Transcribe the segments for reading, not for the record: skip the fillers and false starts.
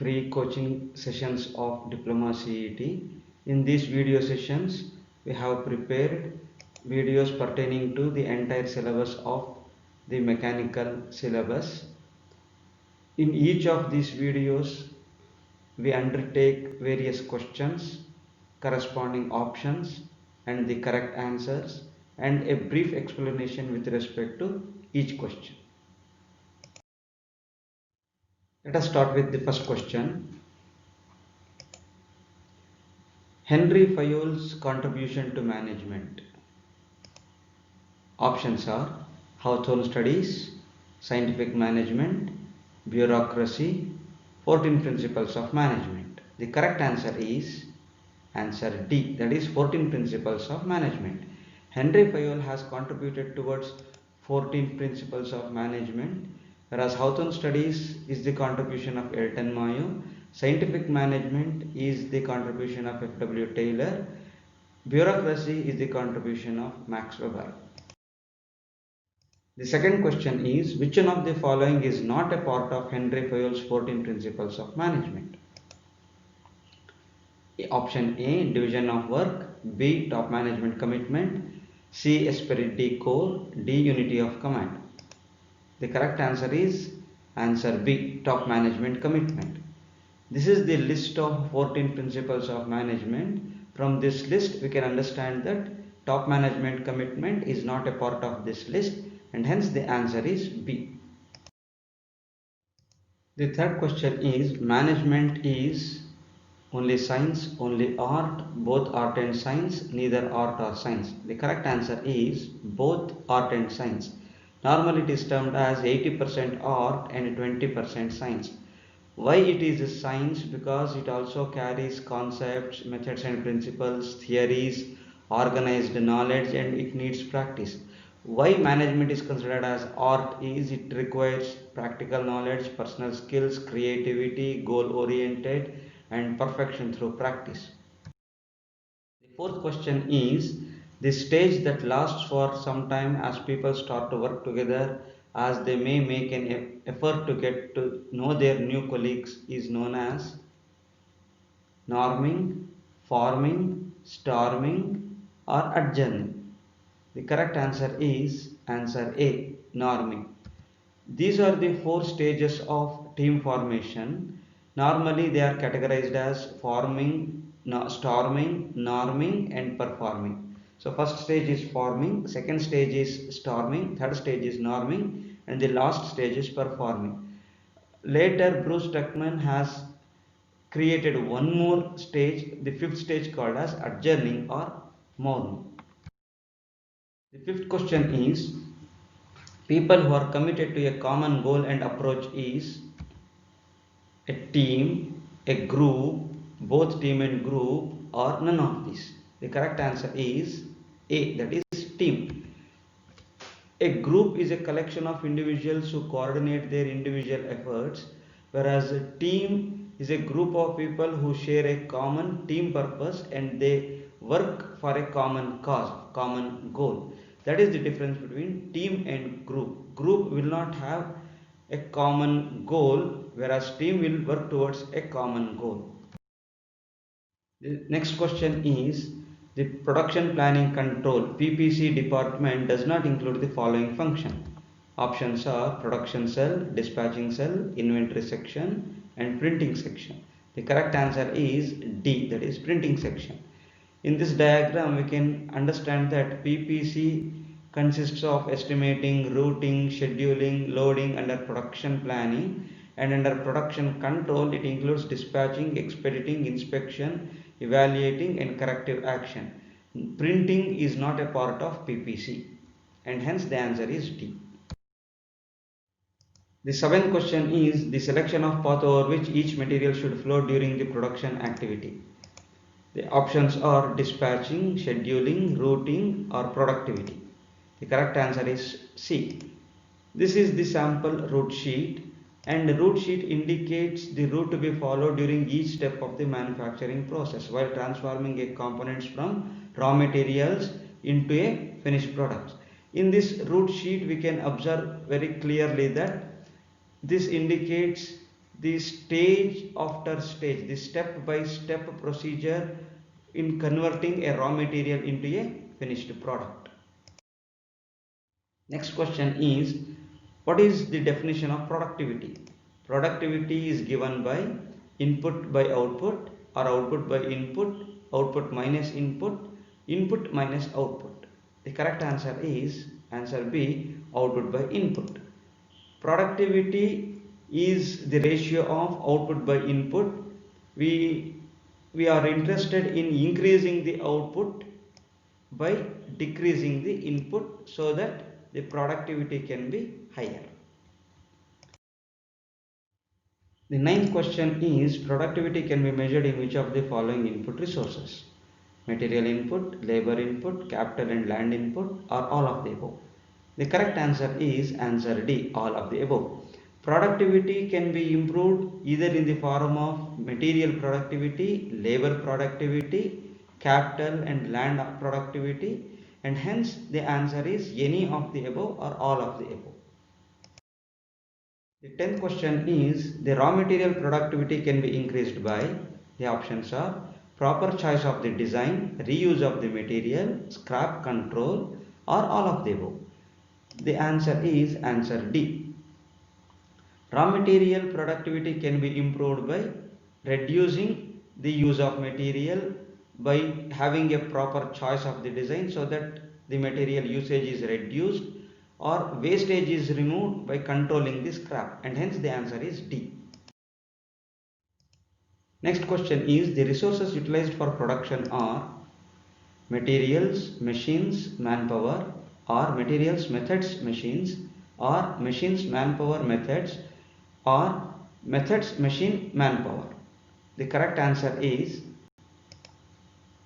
free coaching sessions of Diploma CET. In these video sessions, we have prepared videos pertaining to the entire syllabus of the mechanical syllabus. In each of these videos, we undertake various questions, corresponding options, and the correct answers, and a brief explanation with respect to each question. Let us start with the first question. Henry Fayol's contribution to management. Options are household studies, scientific management, bureaucracy, 14 principles of management. The correct answer is answer D, that is 14 principles of management. Henry Fayol has contributed towards 14 principles of management, whereas household studies is the contribution of Elton Mayo, scientific management is the contribution of F.W. Taylor, bureaucracy is the contribution of Max Weber. The second question is, which one of the following is not a part of Henry Fayol's 14 principles of management? Option A, division of work, B, top management commitment, C, esprit de corps, D, unity of command. The correct answer is answer B, top management commitment. This is the list of 14 principles of management. From this list, we can understand that top management commitment is not a part of this list, and hence the answer is B. The third question is, management is only science, only art, both art and science, neither art or science. The correct answer is both art and science. Normally it is termed as 80% art and 20% science. Why it is a science? Because it also carries concepts, methods and principles, theories, organized knowledge, and it needs practice. Why management is considered as art is it requires practical knowledge, personal skills, creativity, goal oriented, and perfection through practice. The fourth question is, the stage that lasts for some time as people start to work together, as they may make an effort to get to know their new colleagues, is known as norming, forming, storming, or adjourning. The correct answer is answer A, norming. These are the four stages of team formation. Normally they are categorized as forming, storming, norming, and performing. So first stage is forming, second stage is storming, third stage is norming, and the last stage is performing. Later Bruce Tuckman has created one more stage, the fifth stage, called as adjourning or mourning. The fifth question is, people who are committed to a common goal and approach is a team, a group, both team and group, or none of these. The correct answer is A, that is team. A group is a collection of individuals who coordinate their individual efforts, whereas a team is a group of people who share a common team purpose and they work for a common cause, common goal. That is the difference between team and group. Group will not have a common goal, whereas team will work towards a common goal. The next question is, the production planning control PPC department does not include the following function. Options are production cell, dispatching cell, inventory section, and printing section. The correct answer is D, that is printing section. In this diagram, we can understand that PPC consists of estimating, routing, scheduling, loading under production planning, and under production control it includes dispatching, expediting, inspection, evaluating, and corrective action. Printing is not a part of PPC, and hence the answer is D. The seventh question is, the selection of path over which each material should flow during the production activity. The options are dispatching, scheduling, routing, or productivity. The correct answer is C. This is the sample route sheet, and the route sheet indicates the route to be followed during each step of the manufacturing process while transforming a components from raw materials into a finished product. In this route sheet, we can observe very clearly that this indicates the stage after stage, the step by step procedure in converting a raw material into a finished product. Next question is, what is the definition of productivity? Productivity is given by input by output or output by input, output minus input, input minus output. The correct answer is answer B, output by input. Productivity is the ratio of output by input. We are interested in increasing the output by decreasing the input so that the productivity can be higher. The ninth question is, productivity can be measured in which of the following input resources? Material input, labor input, capital and land input, or all of the above? The correct answer is answer D, all of the above. Productivity can be improved either in the form of material productivity, labor productivity, capital and land productivity, and hence the answer is any of the above or all of the above. The 10th question is, the raw material productivity can be increased by, the options are proper choice of the design, reuse of the material, scrap control, or all of the above. The answer is answer D. Raw material productivity can be improved by reducing the use of material, by having a proper choice of the design so that the material usage is reduced, or wastage is removed by controlling the scrap, and hence the answer is D. Next question is, the resources utilized for production are materials, machines, manpower, or materials, methods, machines, or machines, manpower, methods, or methods, machine, manpower. The correct answer is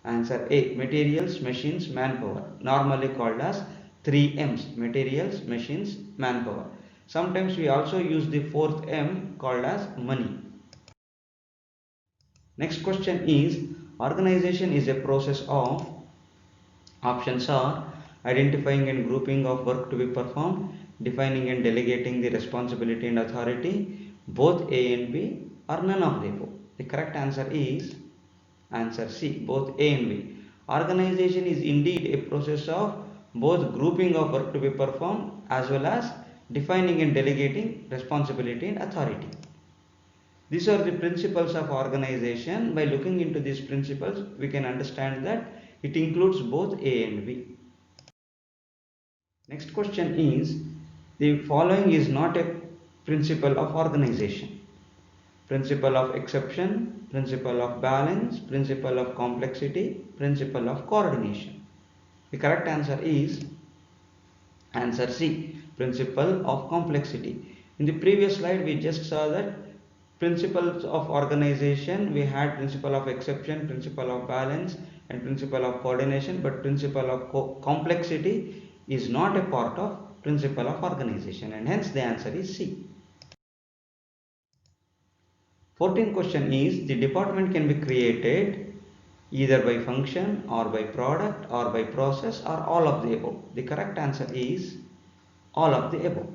answer A, materials, machines, manpower, normally called as 3 M's, materials, machines, manpower. Sometimes we also use the fourth M called as money. Next question is, organization is a process of, options are identifying and grouping of work to be performed, defining and delegating the responsibility and authority, both A and B, or none of the above. The correct answer is answer C, both A and B. Organization is indeed a process of both grouping of work to be performed as well as defining and delegating responsibility and authority. These are the principles of organization. By looking into these principles, we can understand that it includes both A and B. Next question is, the following is not a principle of organization: principle of exception, principle of balance, principle of complexity, principle of coordination. The correct answer is answer C, principle of complexity. In the previous slide, we just saw that principles of organization, we had principle of exception, principle of balance, and principle of coordination, but principle of complexity is not a part of principle of organization, and hence the answer is C. 14th question is, the department can be created either by function or by product or by process or all of the above. The correct answer is all of the above.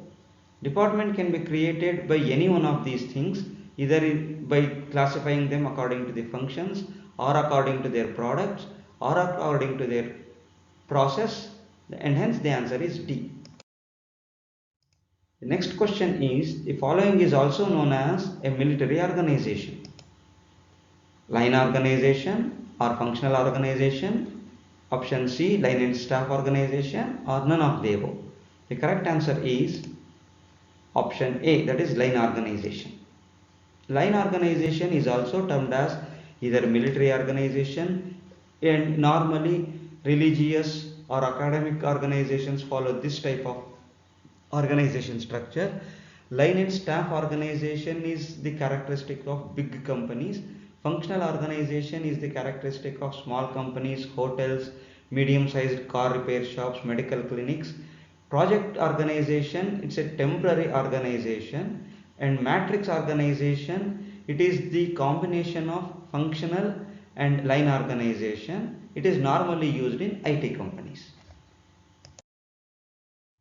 Department can be created by any one of these things, either by classifying them according to the functions, or according to their products, or according to their process, and hence the answer is D. The next question is, the following is also known as a military organization: line organization or functional organization, option C, line and staff organization, or none of the above. The correct answer is option A, that is line organization. Line organization is also termed as either military organization, and normally religious or academic organizations follow this type of organization structure. Line and staff organization is the characteristic of big companies. Functional organization is the characteristic of small companies, hotels, medium-sized car repair shops, medical clinics. Project organization, it's a temporary organization. And matrix organization, it is the combination of functional and line organization. It is normally used in IT companies.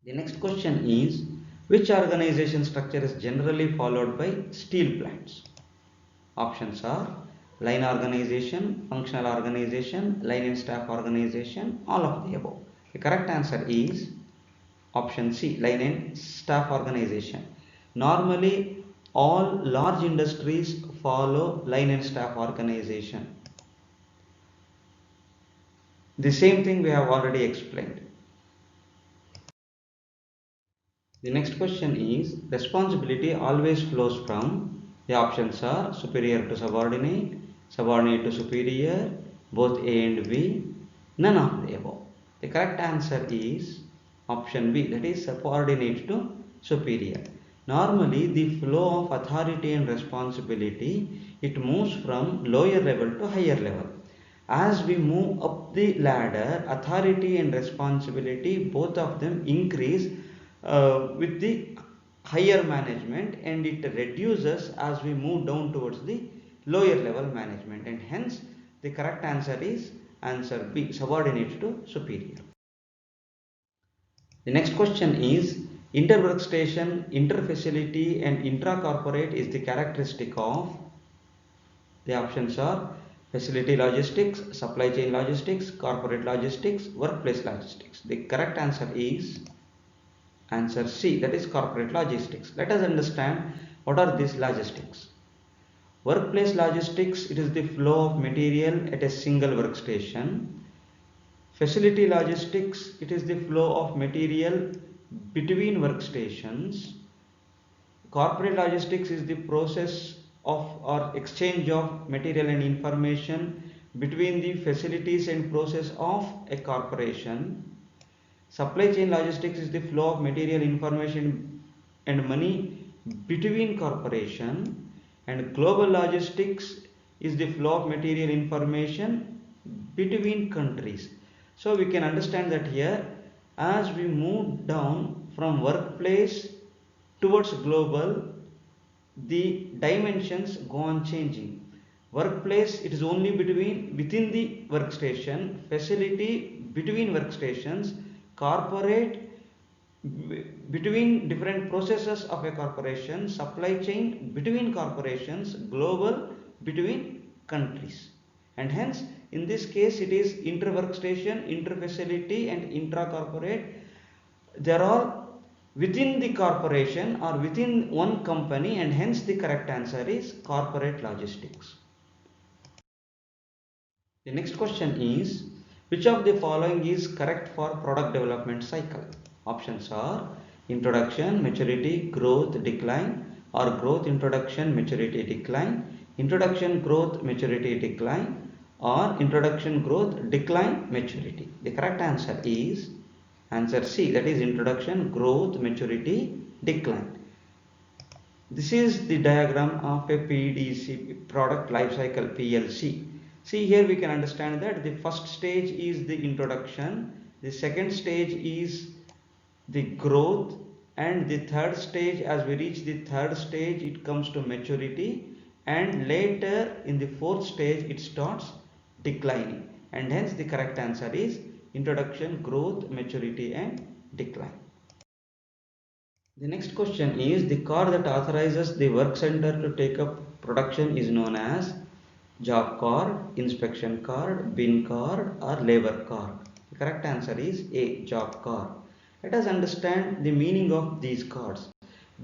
The next question is, Which organization structure is generally followed by steel plants? Options are line organization, functional organization, line and staff organization, all of the above. The correct answer is option C, line and staff organization. Normally, all large industries follow line and staff organization. The same thing we have already explained. The next question is, responsibility always flows from, the options are superior to subordinate, subordinate to superior, both A and B, none of the above. The correct answer is option B, that is subordinate to superior. Normally the flow of authority and responsibility, it moves from lower level to higher level. As we move up the ladder, authority and responsibility, both of them increase with the higher management, and it reduces as we move down towards the lower level management, and hence the correct answer is answer B, subordinate to superior. The next question is, inter-workstation, inter-facility and intra-corporate is the characteristic of, the options are facility logistics, supply chain logistics, corporate logistics, workplace logistics. The correct answer is answer C, that is corporate logistics. Let us understand what are these logistics. Workplace logistics, it is the flow of material at a single workstation. Facility logistics, it is the flow of material between workstations. Corporate logistics is the process of or exchange of material and information between the facilities and process of a corporation. Supply chain logistics is the flow of material, information and money between corporation, and global logistics is the flow of material, information between countries. So we can understand that here, as we move down from workplace towards global, the dimensions go on changing. Workplace, it is only within the workstation, facility between workstations, corporate between different processes of a corporation, supply chain between corporations, global between countries. And hence in this case it is inter-workstation, inter-facility and intra-corporate. They are all within the corporation or within one company, and hence the correct answer is corporate logistics. The next question is, which of the following is correct for product development cycle? Options are introduction, maturity, growth, decline, or growth, introduction, maturity, decline, introduction, growth, maturity, decline, or introduction, growth, decline, maturity. The correct answer is answer C, that is introduction, growth, maturity, decline. This is the diagram of a PDC, product life cycle, PLC. See, here we can understand that the first stage is the introduction, the second stage is the growth, and the third stage, as we reach the third stage, it comes to maturity, and later in the fourth stage it starts declining, and hence the correct answer is introduction, growth, maturity and decline. The next question is, the card that authorizes the work center to take up production is known as job card, inspection card, bin card or labor card. The correct answer is A, job card. Let us understand the meaning of these cards.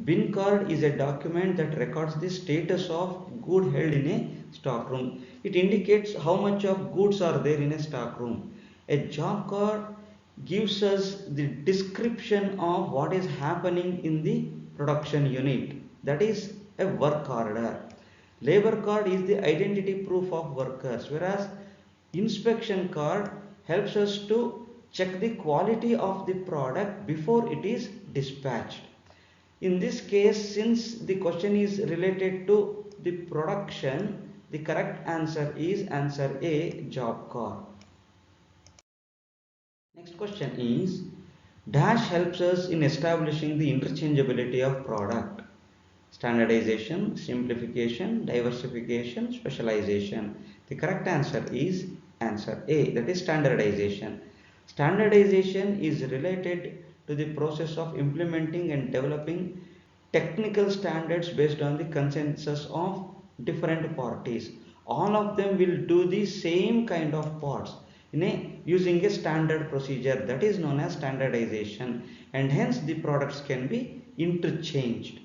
Bin card is a document that records the status of good held in a stock room. It indicates how much of goods are there in a stock room. A job card gives us the description of what is happening in the production unit, that is a work order. Labor card is the identity proof of workers, whereas inspection card helps us to check the quality of the product before it is dispatched. In this case, since the question is related to the production, the correct answer is answer A, job card. Next question is, dash helps us in establishing the interchangeability of product. Standardization, simplification, diversification, specialization. The correct answer is answer A, that is standardization. Standardization is related to the process of implementing and developing technical standards based on the consensus of different parties. All of them will do the same kind of parts using a standard procedure, that is known as standardization, and hence the products can be interchanged.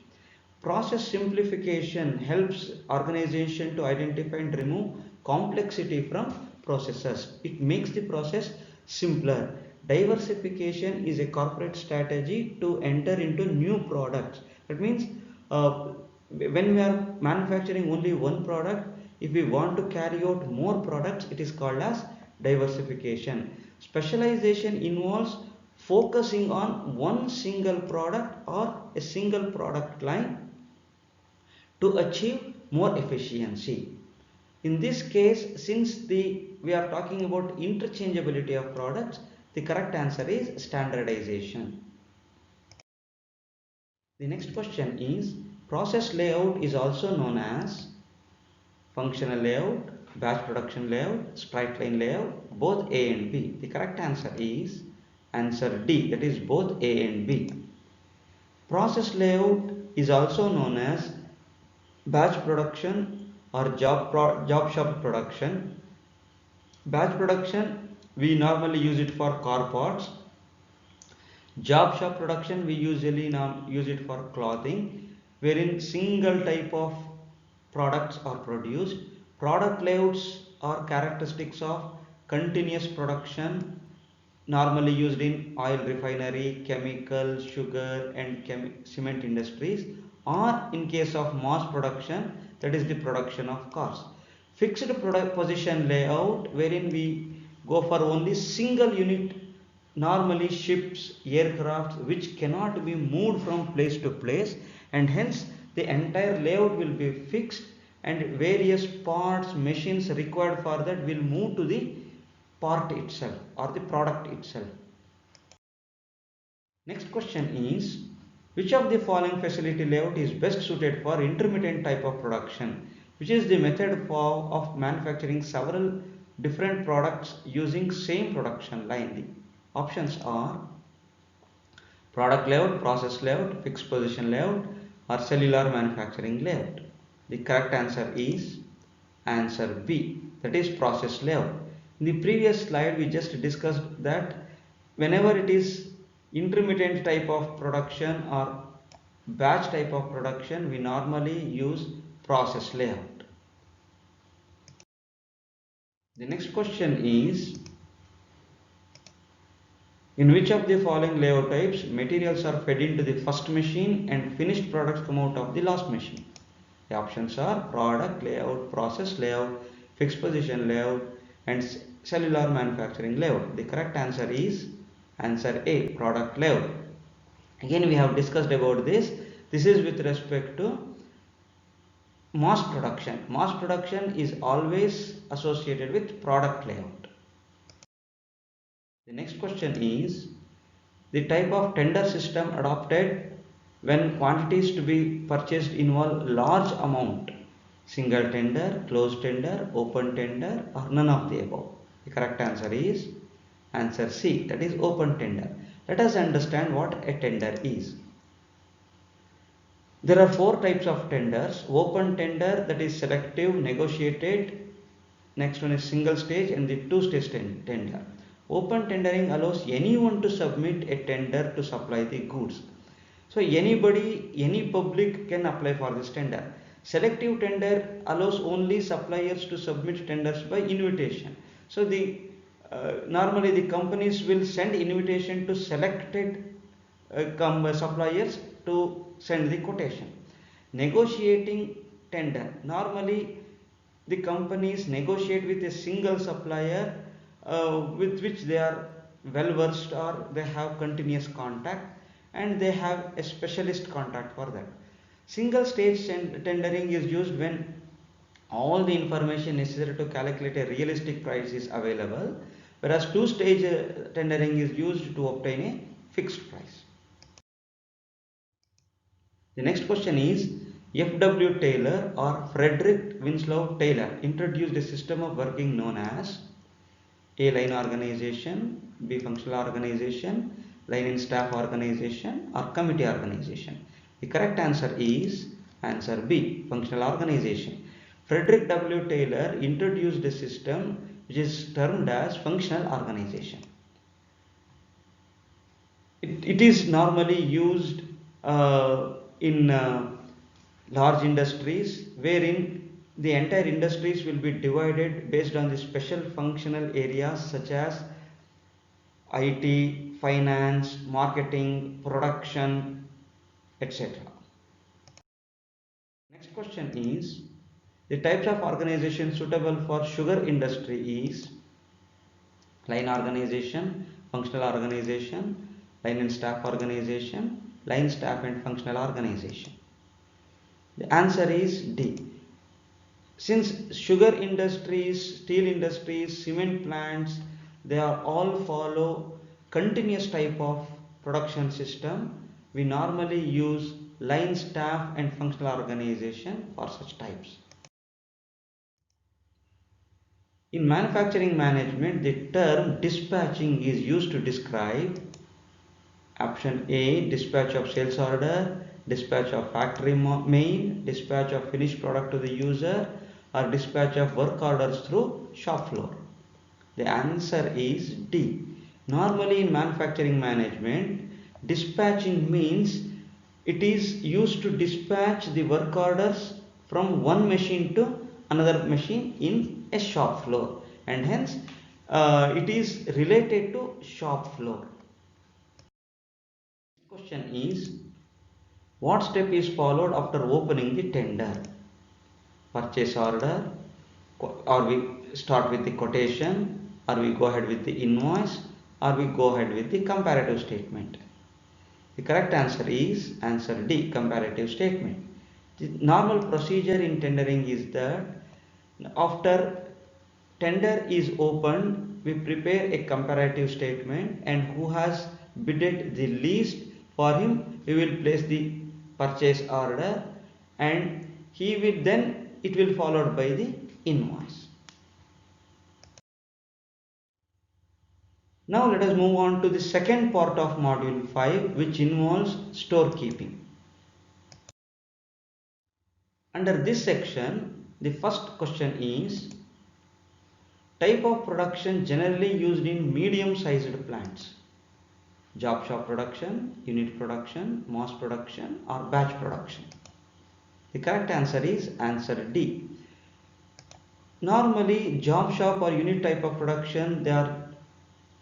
Process simplification helps organization to identify and remove complexity from processes. It makes the process simpler. Diversification is a corporate strategy to enter into new products. That means when we are manufacturing only one product, if we want to carry out more products, it is called as diversification. Specialization involves focusing on one single product or a single product line to achieve more efficiency. In this case, since we are talking about interchangeability of products, the correct answer is standardization. The next question is, process layout is also known as functional layout, batch production layout, straight line layout, both A and B. The correct answer is answer D, that is both A and B. Process layout is also known as batch production or job shop production. Batch production, we normally use it for car parts. Job shop production, we usually now use it for clothing, wherein single type of products are produced. Product layouts are characteristics of continuous production, normally used in oil refinery, chemical, sugar and cement industries, or in case of mass production, that is the production of cars. Fixed product position layout, wherein we go for only single unit, normally ships, aircrafts, which cannot be moved from place to place, and hence the entire layout will be fixed and various parts, machines required for that will move to the part itself or the product itself. Next question is, which of the following facility layout is best suited for intermittent type of production, which is the method of manufacturing several different products using same production line? The options are product layout, process layout, fixed position layout, or cellular manufacturing layout. The correct answer is answer B, that is process layout. In the previous slide we just discussed that whenever it is intermittent type of production or batch type of production, we normally use process layout. The next question is, in which of the following layout types materials are fed into the first machine and finished products come out of the last machine? The options are product layout, process layout, fixed position layout and cellular manufacturing layout. The correct answer is answer A, product layout. Again we have discussed about this. This is with respect to mass production. Mass production is always associated with product layout. The next question is, the type of tender system adopted when quantities to be purchased involve large amount: single tender, closed tender, open tender, or none of the above. The correct answer is answer C, that is open tender. Let us understand what a tender is. There are four types of tenders. Open tender, that is selective, negotiated. Next one is single stage and the two-stage tender. Open tendering allows anyone to submit a tender to supply the goods. So anybody, any public can apply for this tender. Selective tender allows only suppliers to submit tenders by invitation. So normally the companies will send invitation to selected suppliers to send the quotation. Negotiating tender, normally the companies negotiate with a single supplier with which they are well versed or they have continuous contact and they have a specialist contact for that. Single stage tendering is used when all the information necessary to calculate a realistic price is available, whereas two-stage tendering is used to obtain a fixed price. The next question is, F.W. Taylor or Frederick Winslow Taylor introduced a system of working known as A. Line organization, B. Functional organization, line and staff organization or committee organization? The correct answer is answer B, functional organization. Frederick W. Taylor introduced a system which is termed as functional organization. It is normally used in large industries, wherein the entire industries will be divided based on the special functional areas such as IT, finance, marketing, production, etc. Next question is, the types of organization suitable for sugar industry is line organization, functional organization, line and staff organization, line staff and functional organization. The answer is D. Since sugar industries, steel industries, cement plants, they are all follow continuous type of production system, we normally use line staff and functional organization for such types. In manufacturing management, the term dispatching is used to describe option A, dispatch of sales order, dispatch of factory mail, dispatch of finished product to the user, or dispatch of work orders through shop floor. The answer is D. Normally in manufacturing management, dispatching means it is used to dispatch the work orders from one machine to another machine in a shop floor, and hence it is related to shop floor. Question is, what step is followed after opening the tender? Purchase order, or we start with the quotation, or we go ahead with the invoice, or we go ahead with the comparative statement? The correct answer is answer D, comparative statement. The normal procedure in tendering is that after tender is opened, we prepare a comparative statement, and who has bidded the least, for him we will place the purchase order, and he will then it will followed by the invoice. Now let us move on to the second part of module 5, which involves storekeeping. Under this section, the first question is, type of production generally used in medium-sized plants: job shop production, unit production, mass production, or batch production? The correct answer is answer D. Normally, job shop or unit type of production, they are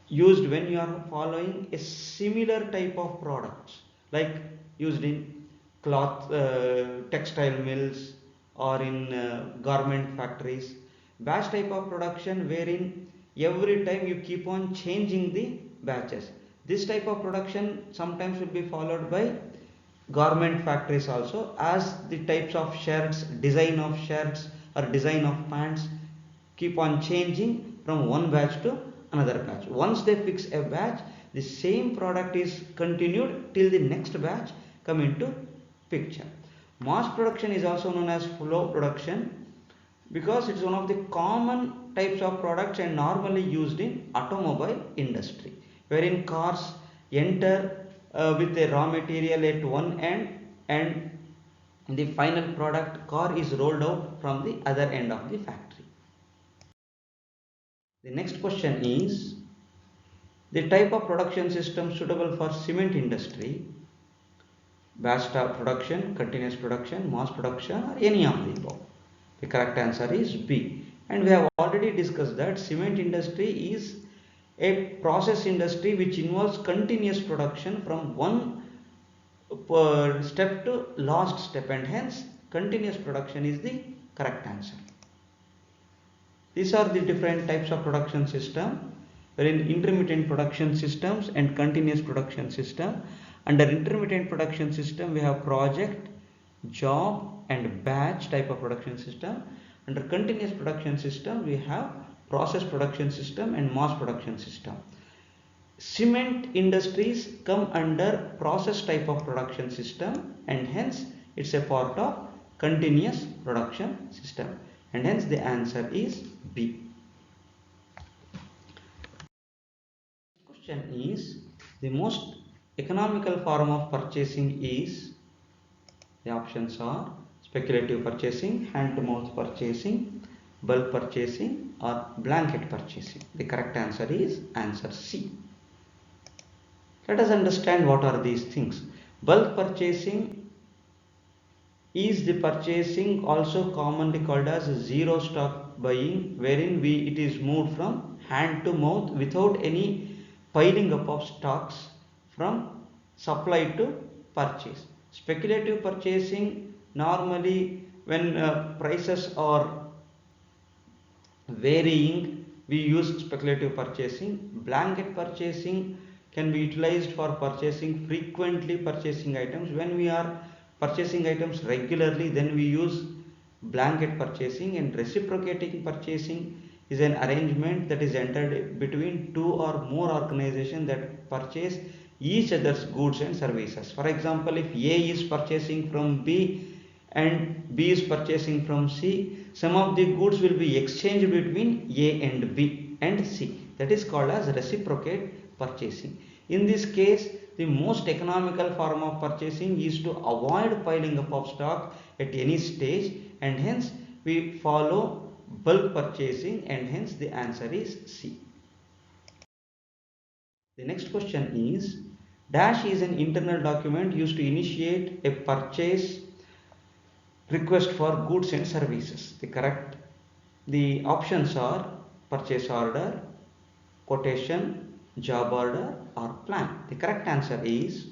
used when you are following a similar type of products, like used in cloth, textile mills, or in garment factories. Batch type of production, wherein every time you keep on changing the batches. This type of production sometimes will be followed by garment factories also, as the types of shirts, design of shirts or design of pants keep on changing from one batch to another batch. Once they fix a batch, the same product is continued till the next batch come into picture. Mass production is also known as flow production, because it's one of the common types of products and normally used in automobile industry, wherein cars enter with a raw material at one end, and the final product car is rolled out from the other end of the factory. The next question is, the type of production system suitable for cement industry: batch production, continuous production, mass production, or any of the above? The correct answer is B. And we have already discussed that cement industry is a process industry which involves continuous production from one step to last step, and hence continuous production is the correct answer. These are the different types of production system, wherein intermittent production systems and continuous production system. Under intermittent production system, we have project, job, and batch type of production system. Under continuous production system, we have process production system and mass production system. Cement industries come under process type of production system, and hence it's a part of continuous production system, and hence the answer is B. Question is, the most economical form of purchasing is, the options are speculative purchasing, hand to mouth purchasing, bulk purchasing, or blanket purchasing. The correct answer is answer C. Let us understand what are these things. Bulk purchasing is the purchasing also commonly called as zero stock buying, wherein it is moved from hand to mouth without any piling up of stocks from supply to purchase. Speculative purchasing, normally when prices are varying, we use speculative purchasing. Blanket purchasing can be utilized for purchasing frequently purchasing items. When we are purchasing items regularly, then we use blanket purchasing. And reciprocating purchasing is an arrangement that is entered between two or more organizations that purchase each other's goods and services. For example, if A is purchasing from B and B is purchasing from C, some of the goods will be exchanged between A and B and C. That is called as reciprocate purchasing. In this case, the most economical form of purchasing is to avoid piling up of stock at any stage, and hence we follow bulk purchasing, and hence the answer is C. The next question is, dash is an internal document used to initiate a purchase request for goods and services. The options are purchase order, quotation, job order, or plan. The correct answer is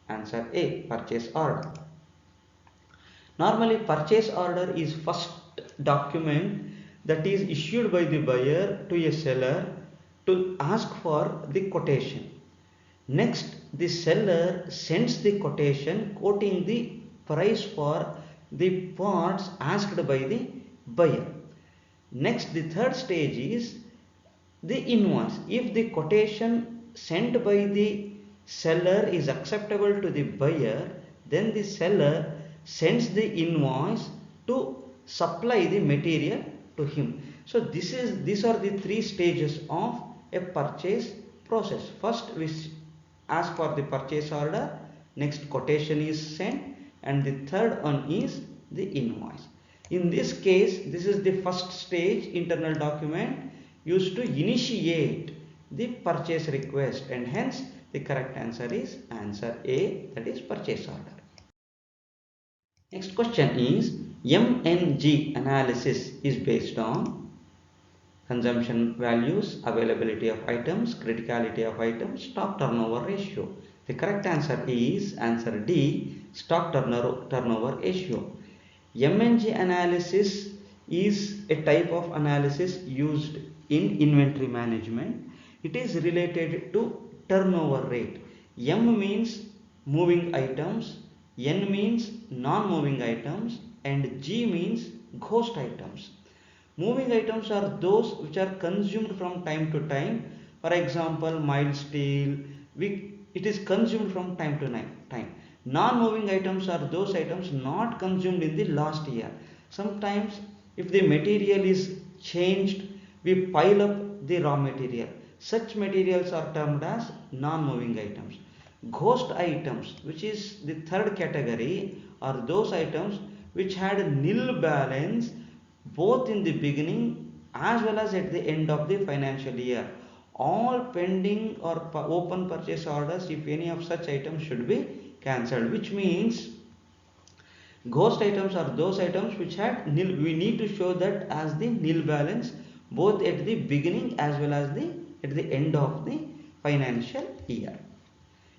answer A, purchase order. Normally, purchase order is first document that is issued by the buyer to a seller to ask for the quotation. Next, the seller sends the quotation quoting the price for the parts asked by the buyer. Next, the third stage is the invoice. If the quotation sent by the seller is acceptable to the buyer, then the seller sends the invoice to supply the material to him. So these are the three stages of a purchase process. First, we ask for the purchase order, next quotation is sent, and the third one is the invoice. In this case, this is the first stage internal document used to initiate the purchase request, and hence the correct answer is answer A, that is purchase order. Next question is, MNG analysis is based on consumption values, availability of items, criticality of items, stock turnover ratio. The correct answer is answer D, stock turnover ratio. MNG analysis is a type of analysis used in inventory management. It is related to turnover rate. M means moving items, N means non-moving items, and G means ghost items. Moving items are those which are consumed from time to time. For example, mild steel, it is consumed from time to time. Non-moving items are those items not consumed in the last year. Sometimes if the material is changed, we pile up the raw material. Such materials are termed as non-moving items. Ghost items, which is the third category, are those items which had nil balance both in the beginning as well as at the end of the financial year. All pending or open purchase orders, if any of such items, should be cancelled, which means ghost items are those items which had nil. We need to show that as the nil balance both at the beginning as well as at the end of the financial year.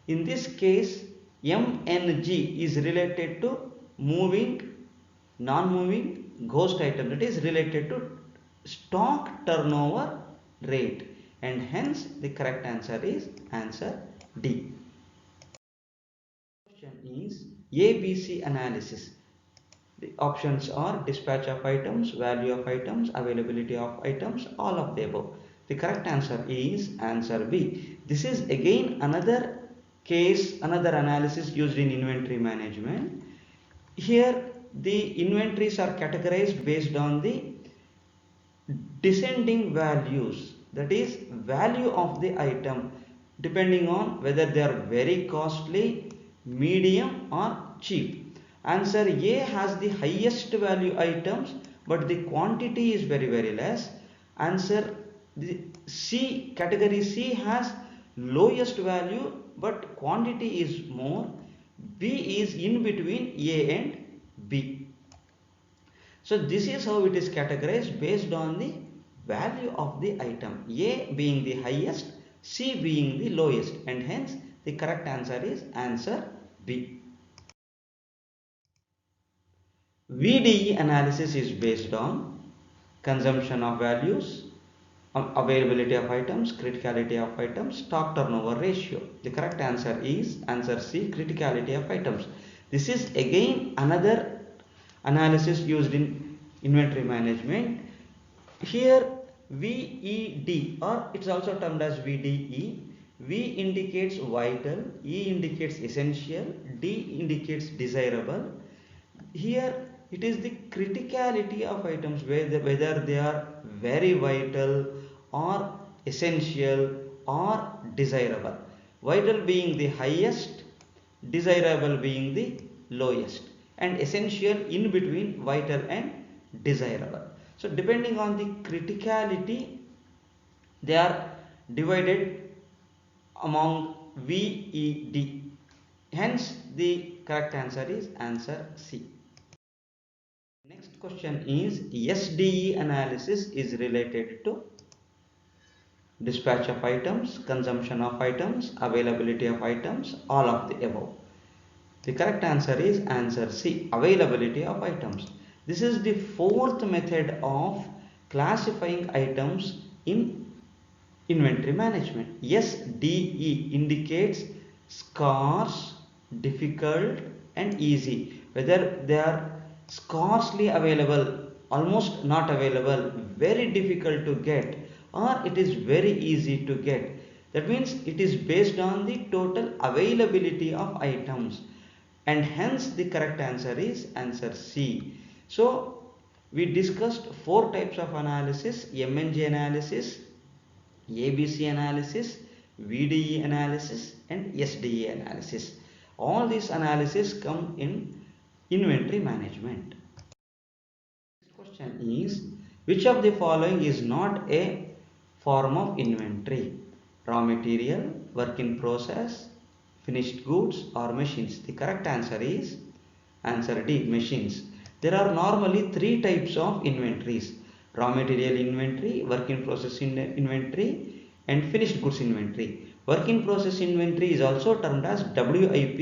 In this case, MNG is related to moving, non-moving, ghost item, that is related to stock turnover rate, and hence the correct answer is answer D. Question is ABC analysis. The options are dispatch of items, value of items, availability of items, all of the above. The correct answer is answer B. This is again another case, another analysis used in inventory management. Here the inventories are categorized based on the descending values, that is value of the item. depending on whether they are very costly, medium or cheap. Answer A has the highest value items but the quantity is very less. Answer the C, category C has lowest value but quantity is more. B is in between A and B. So this is how it is categorized based on the value of the item, A being the highest, C being the lowest, and hence the correct answer is answer B. VDE analysis is based on consumption of values, availability of items, criticality of items, stock turnover ratio. The correct answer is answer C, criticality of items. This is again another analysis used in inventory management. Here VED, or it's also termed as VDE. V indicates vital, E indicates essential, D indicates desirable. Here it is the criticality of items, whether they are very vital or essential or desirable. Vital being the highest, desirable being the lowest, and essential in between vital and desirable. So depending on the criticality, they are divided among VED. Hence the correct answer is answer C. Next question is SDE analysis is related to dispatch of items, consumption of items, availability of items, all of the above. The correct answer is answer C, availability of items. This is the fourth method of classifying items in inventory management. SDE indicates scarce, difficult and easy. Whether they are scarcely available, almost not available, very difficult to get, or it is very easy to get. That means it is based on the total availability of items, and hence the correct answer is answer C. So we discussed four types of analysis: MNG analysis, ABC analysis, VDE analysis and SDE analysis. All these analysis come in inventory management. Next question is, which of the following is not a form of inventory? Raw material, work in process, finished goods or machines? The correct answer is answer D, machines. There are normally three types of inventories: raw material inventory, work in process inventory and finished goods inventory. Work in process inventory is also termed as WIP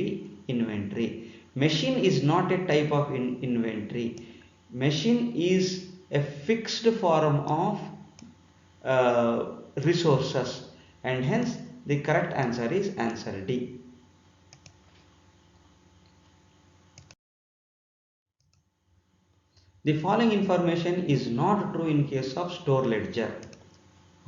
inventory. Machine is not a type of inventory. Machine is a fixed form of resources, and hence the correct answer is answer D. The following information is not true in case of store ledger.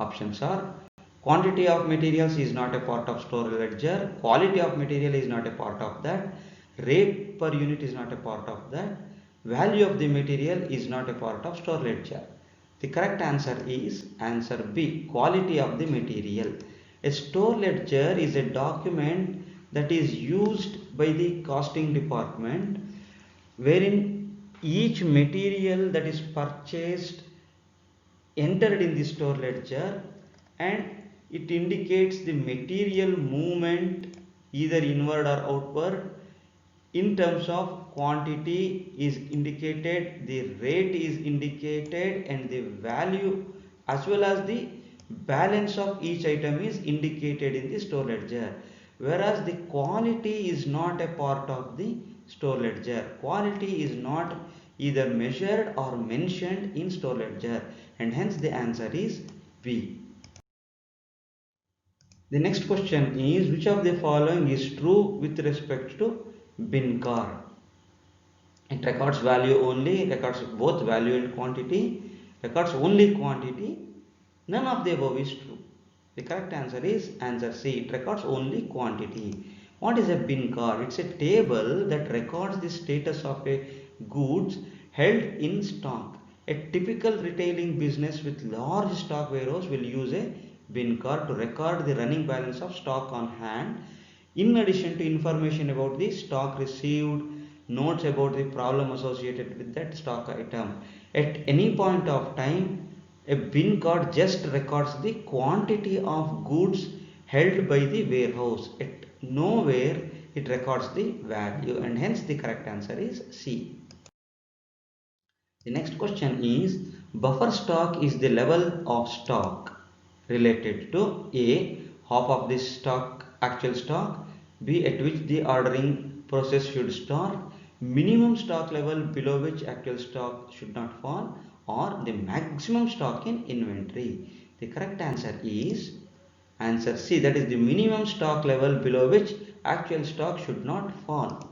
Options are: quantity of materials is not a part of store ledger, quality of material is not a part of that, rate per unit is not a part of that, value of the material is not a part of store ledger. The correct answer is answer B, quality of the material. A store ledger is a document that is used by the costing department, wherein each material that is purchased entered in the store ledger, and it indicates the material movement either inward or outward. In terms of quantity is indicated, the rate is indicated, and the value as well as the balance of each item is indicated in the store ledger. Whereas the quality is not a part of the store ledger. Quality is not either measured or mentioned in store ledger, and hence the answer is B. The next question is, which of the following is true with respect to bin card? It records value only, records both value and quantity, records only quantity. None of the above is true. The correct answer is answer C, it records only quantity. What is a bin card? It's a table that records the status of a goods held in stock. A typical retailing business with large stock warehouse will use a bin card to record the running balance of stock on hand, in addition to information about the stock received, notes about the problem associated with that stock item. At any point of time, a bin card just records the quantity of goods held by the warehouse. At nowhere it records the value, and hence the correct answer is C. The next question is, buffer stock is the level of stock related to A, half of the stock, actual stock, B, at which the ordering process should start, minimum stock level below which actual stock should not fall, or the maximum stock in inventory. The correct answer is answer C, that is the minimum stock level below which actual stock should not fall.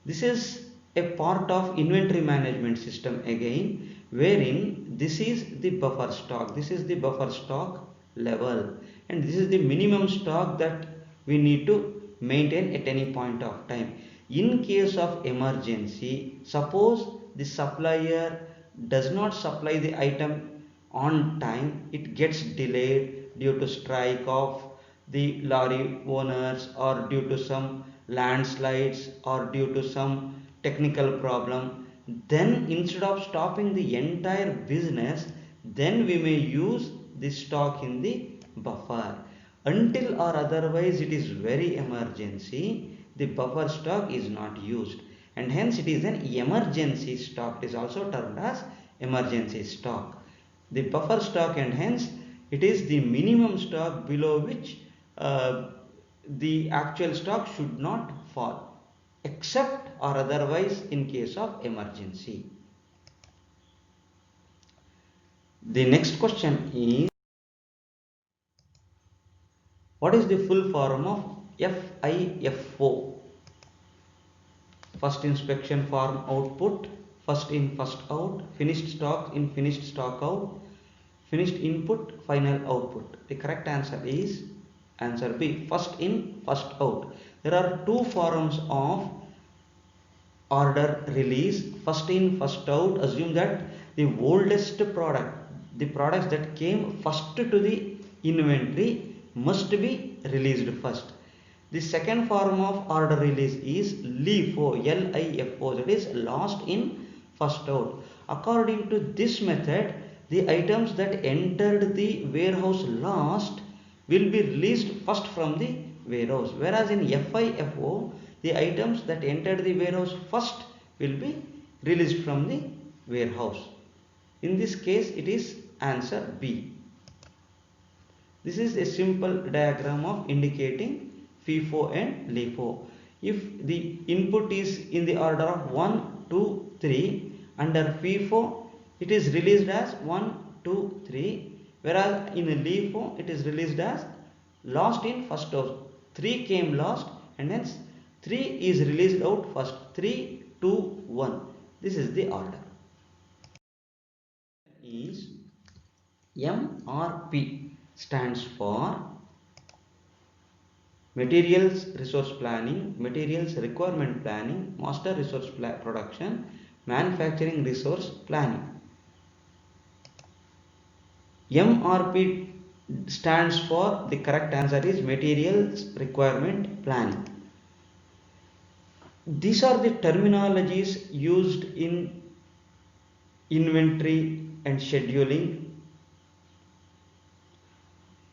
This is a part of inventory management system again, wherein this is the buffer stock. This is the buffer stock level, and this is the minimum stock that we need to maintain at any point of time. In case of emergency, suppose the supplier does not supply the item on time, it gets delayed due to strike of the lorry owners, or due to some landslides, or due to some technical problem, then instead of stopping the entire business, then we may use the stock in the buffer. Until or otherwise it is very emergency, the buffer stock is not used, and hence it is an emergency stock. It is also termed as emergency stock, the buffer stock, and hence it is the minimum stock below which the actual stock should not fall, except or otherwise in case of emergency. The next question is, what is the full form of FIFO? First inspection form output, first in first out, finished stock in finished stock out, finished input, final output. The correct answer is answer B, first in first out. There are two forms of order release, first in first out. Assume that the oldest product, the products that came first to the inventory, must be released first. The second form of order release is LIFO, L-I-F-O, that is last in first out. According to this method, the items that entered the warehouse last will be released first from the warehouse, whereas in FIFO, the items that entered the warehouse first will be released from the warehouse. In this case, it is answer B. This is a simple diagram of indicating FIFO and LIFO. If the input is in the order of 1, 2, 3, under FIFO it is released as 1, 2, 3, whereas in a LIFO it is released as last in first out. 3 came last, and hence 3 is released out first. 3, 2, 1. This is the order. Is MRP stands for Materials Resource Planning, Materials Requirement Planning, Master Resource Production, Manufacturing Resource Planning. MRP stands for, the correct answer is Materials Requirement Planning. These are the terminologies used in inventory and scheduling.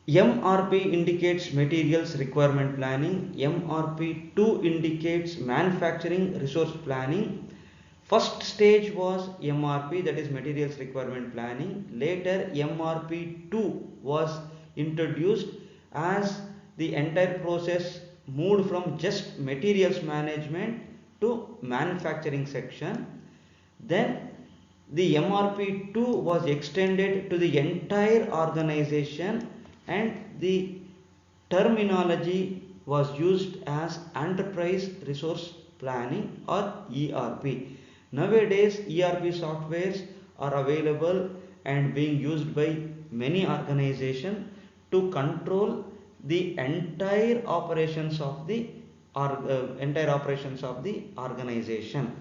MRP indicates materials requirement planning. MRP2 indicates manufacturing resource planning. First stage was MRP, that is materials requirement planning. Later MRP2 was introduced as the entire process moved from just materials management to manufacturing section. Then the MRP2 was extended to the entire organization, and the terminology was used as enterprise resource planning or ERP. Nowadays ERP softwares are available and being used by many organizations to control the entire operations of the organization.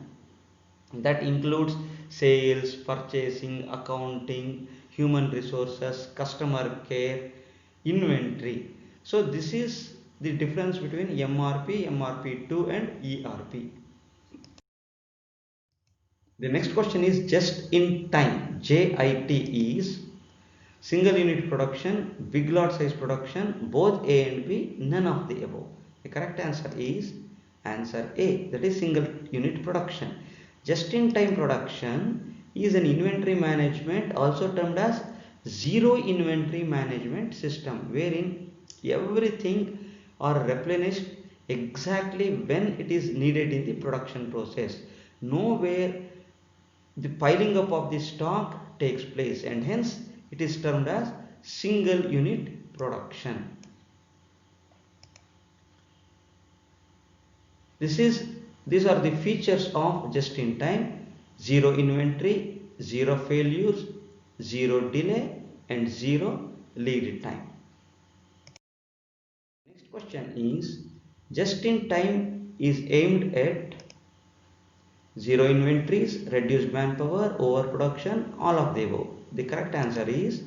That includes sales, purchasing, accounting, human resources, customer care, inventory. So this is the difference between MRP, MRP2 and ERP. The next question is just in time. JIT is single unit production, big lot size production, both A and B, none of the above. The correct answer is answer A, that is single unit production. Just in time production is an inventory management, also termed as zero inventory management system, wherein everything are replenished exactly when it is needed in the production process. Nowhere the piling up of the stock takes place, and hence it is termed as single unit production. These are the features of just in time: zero inventory, zero failures, zero delay, and zero lead time. Next question is, just in time is aimed at zero inventories, reduced manpower, overproduction, all of the above. The correct answer is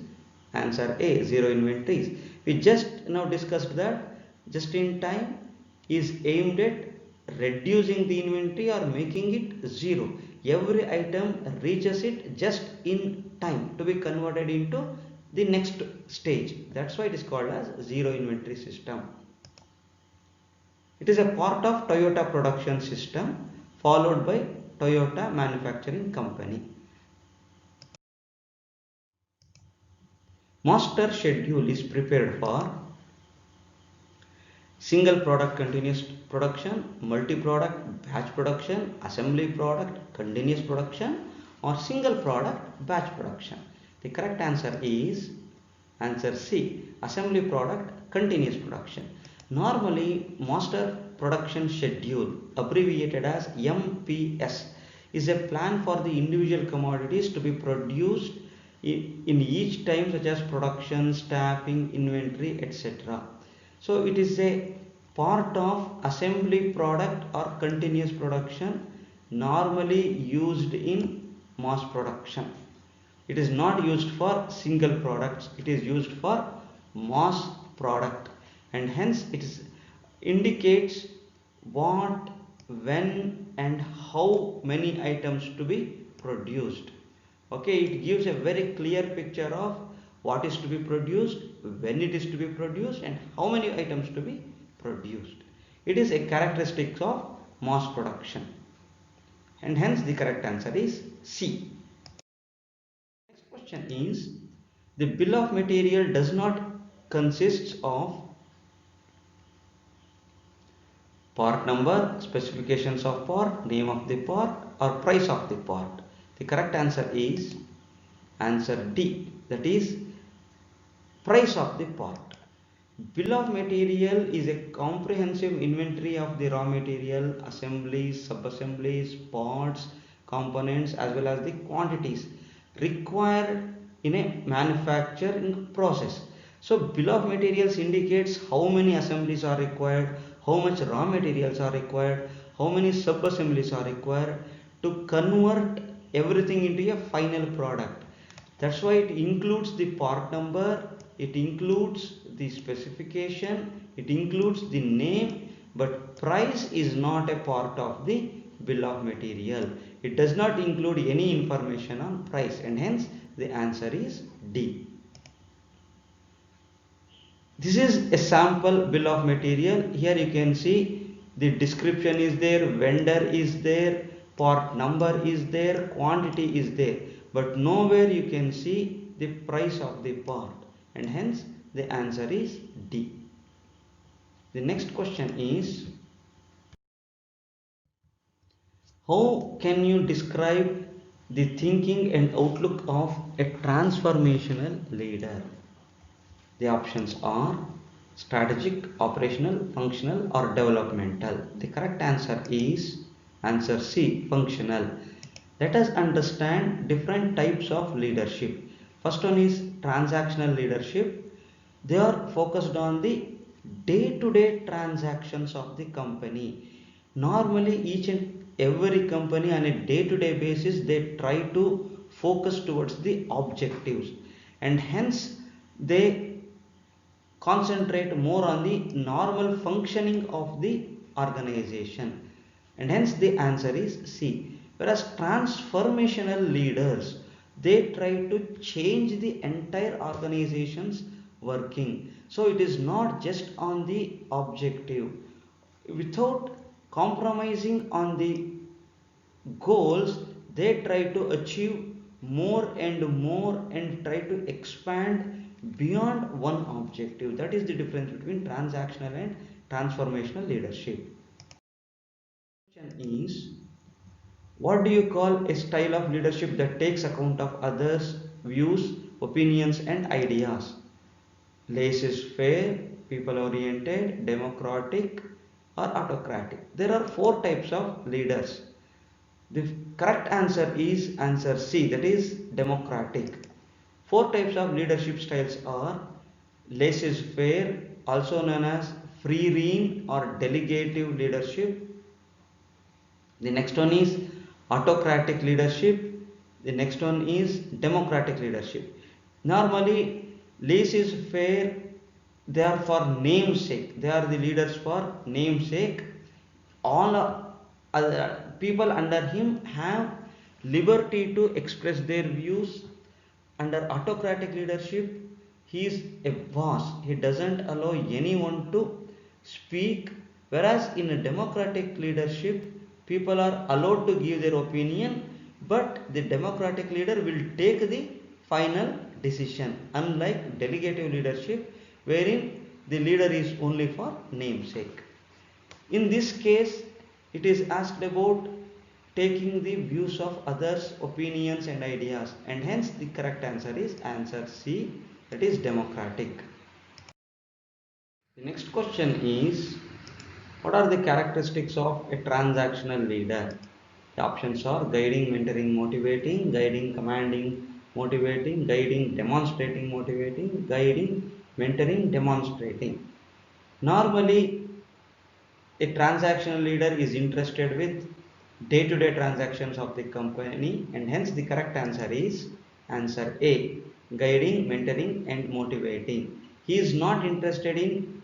answer A, zero inventories. We just now discussed that just in time is aimed at reducing the inventory or making it zero. Every item reaches it just in time to be converted into the next stage. That's why it is called as zero inventory system. It is a part of Toyota production system followed by Toyota manufacturing company. Master schedule is prepared for single product continuous production, multi-product batch production, assembly product continuous production, or single product batch production. The correct answer is answer C, assembly product continuous production. Normally, master production schedule, abbreviated as MPS, is a plan for the individual commodities to be produced in each time, such as production, staffing, inventory, etc. So it is a part of assembly product or continuous production normally used in mass production. It is not used for single products, it is used for mass product, and hence it indicates what, when and how many items to be produced. Okay, it gives a very clear picture of what is to be produced, when it is to be produced, and how many items to be produced. It is a characteristic of mass production, and hence the correct answer is C. Next question is, the bill of material does not consist of part number, specifications of part, name of the part, or price of the part. The correct answer is answer D, that is price of the part. Bill of material is a comprehensive inventory of the raw material, assemblies, sub-assemblies, parts, components, as well as the quantities required in a manufacturing process. So bill of materials indicates how many assemblies are required, how much raw materials are required, how many sub-assemblies are required to convert everything into a final product. That's why it includes the part number, it includes the specification, it includes the name, but price is not a part of the bill of material. It does not include any information on price, and hence the answer is D. This is a sample bill of material. Here you can see the description is there, vendor is there, part number is there, quantity is there, but nowhere you can see the price of the part, and hence the answer is D. The next question is, how can you describe the thinking and outlook of a transformational leader? The options are strategic, operational, functional, or developmental. The correct answer is answer C, functional. Let us understand different types of leadership. First one is transactional leadership. They are focused on the day-to-day transactions of the company. Normally, each and every company on a day-to-day basis, they try to focus towards the objectives, and hence they concentrate more on the normal functioning of the organization, and hence the answer is C. Whereas transformational leaders, they try to change the entire organization's working. So it is not just on the objective. Without compromising on the goals, they try to achieve more and more and try to expand beyond one objective. That is the difference between transactional and transformational leadership. Question is, what do you call a style of leadership that takes account of others' views, opinions, and ideas? Laissez-faire, people-oriented, democratic, or autocratic? There are four types of leaders. The correct answer is answer C, that is democratic. Four types of leadership styles are laissez-faire, also known as free rein or delegative leadership. The next one is autocratic leadership. The next one is democratic leadership. Normally, laissez-faire, they are for namesake. They are the leaders for namesake. All other people under him have liberty to express their views. Under autocratic leadership, he is a boss. He doesn't allow anyone to speak. Whereas in a democratic leadership, people are allowed to give their opinion, but the democratic leader will take the final decision, unlike delegative leadership, wherein the leader is only for namesake. In this case, it is asked about taking the views of others' opinions and ideas, and hence the correct answer is answer C, that is democratic. The next question is, what are the characteristics of a transactional leader? The options are guiding, mentoring, motivating, guiding, commanding, motivating, guiding, demonstrating, motivating, guiding, mentoring, demonstrating. Normally, a transactional leader is interested with day-to-day transactions of the company, and hence the correct answer is answer A, guiding, mentoring, and motivating. He is not interested in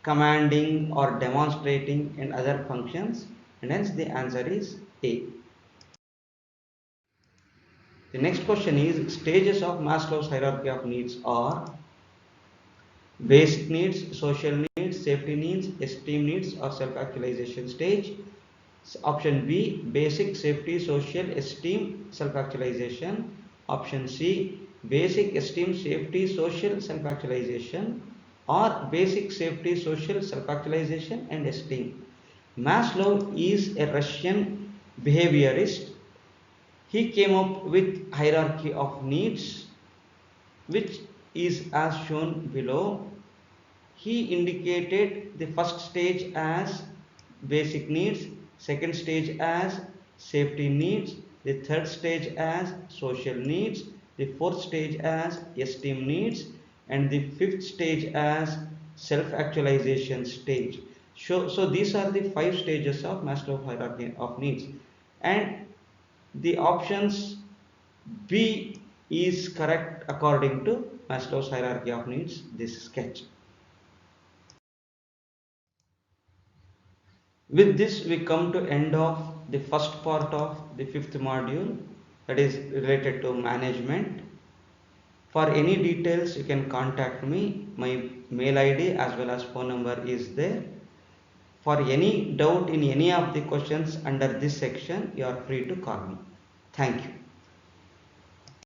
commanding or demonstrating and other functions, and hence the answer is A. The next question is, stages of Maslow's hierarchy of needs are basic needs, social needs, safety needs, esteem needs, or self-actualization stage. Option B, basic, safety, social, esteem, self-actualization. Option C, basic, esteem, safety, social, self-actualization, or basic, safety, social, self-actualization, and esteem. Maslow is a Russian behaviorist. He came up with hierarchy of needs, which is as shown below. He indicated the first stage as basic needs, second stage as safety needs, the third stage as social needs, the fourth stage as esteem needs, and the fifth stage as self-actualization stage. So these are the 5 stages of Maslow hierarchy of needs, and the options B is correct according to Maslow's hierarchy of needs, this sketch. With this, we come to end of the first part of the 5th module, that is related to management. For any details, you can contact me. My mail ID as well as phone number is there. For any doubt in any of the questions under this section, you are free to call me. Thank you.